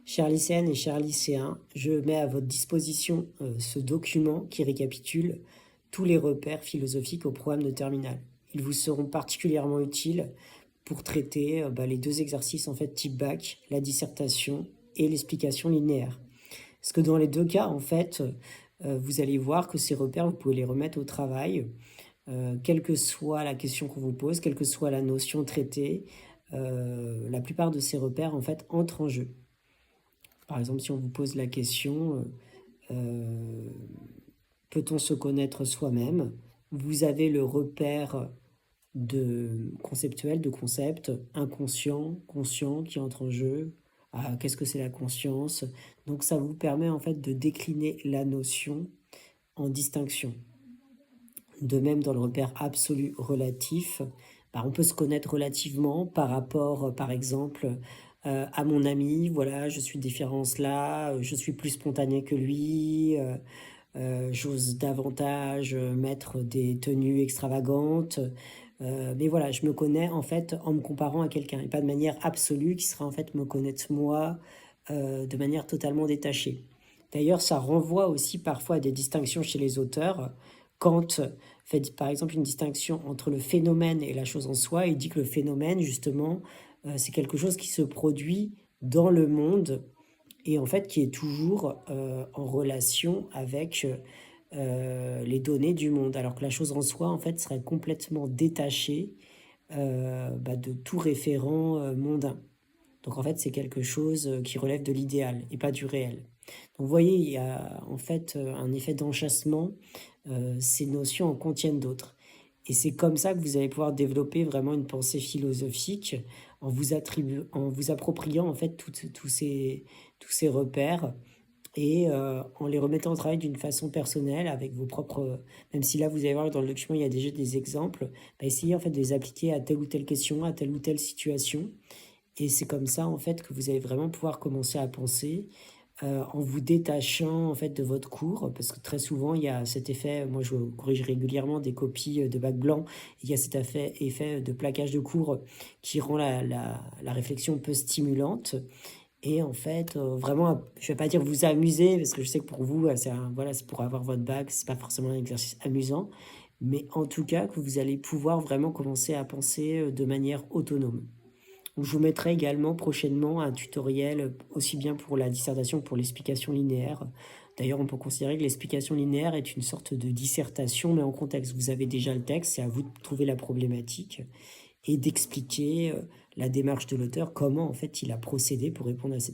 Chers lycéennes et chers lycéens, je mets à votre disposition ce document qui récapitule tous les repères philosophiques au programme de terminale. Ils vous seront particulièrement utiles pour traiter les deux exercices en fait type bac, la dissertation et l'explication linéaire. Parce que dans les deux cas, en fait, vous allez voir que ces repères, vous pouvez les remettre au travail, quelle que soit la question qu'on vous pose, quelle que soit la notion traitée, la plupart de ces repères en fait entrent en jeu. Par exemple, si on vous pose la question peut-on se connaître soi-même? Vous avez le repère de conceptuel, de concept, inconscient, conscient qui entre en jeu. Ah, qu'est-ce que c'est la conscience? Donc ça vous permet en fait de décliner la notion en distinction. De même dans le repère absolu relatif, on peut se connaître relativement par rapport, par exemple, à mon ami, voilà, je suis différence là, je suis plus spontané que lui, j'ose davantage mettre des tenues extravagantes, mais voilà, je me connais en fait en me comparant à quelqu'un, et pas de manière absolue qui sera en fait me connaître moi de manière totalement détachée. D'ailleurs, ça renvoie aussi parfois à des distinctions chez les auteurs. Kant fait par exemple une distinction entre le phénomène et la chose en soi. Il dit que le phénomène, justement, c'est quelque chose qui se produit dans le monde et en fait qui est toujours en relation avec les données du monde. Alors que la chose en soi, en fait, serait complètement détachée de tout référent mondain. Donc en fait, c'est quelque chose qui relève de l'idéal et pas du réel. Donc vous voyez, il y a en fait un effet d'enchâssement. Ces notions en contiennent d'autres. Et c'est comme ça que vous allez pouvoir développer vraiment une pensée philosophique en vous appropriant en fait tous ces repères et en les remettant au travail d'une façon personnelle avec vos propres... Même si là, vous allez voir que dans le document, il y a déjà des exemples, essayez en fait de les appliquer à telle ou telle question, à telle ou telle situation. Et c'est comme ça, en fait, que vous allez vraiment pouvoir commencer à penser en vous détachant, en fait, de votre cours. Parce que très souvent, il y a cet effet, moi, je corrige régulièrement des copies de bac blanc, il y a cet effet de plaquage de cours qui rend la réflexion peu stimulante. Et en fait, vraiment, je vais pas dire vous amuser, parce que je sais que pour vous, voilà, c'est pour avoir votre bac, c'est pas forcément un exercice amusant. Mais en tout cas, que vous allez pouvoir vraiment commencer à penser de manière autonome. Je vous mettrai également prochainement un tutoriel aussi bien pour la dissertation que pour l'explication linéaire. D'ailleurs, on peut considérer que l'explication linéaire est une sorte de dissertation, mais en contexte. Vous avez déjà le texte, c'est à vous de trouver la problématique et d'expliquer la démarche de l'auteur, comment en fait il a procédé pour répondre à cette question.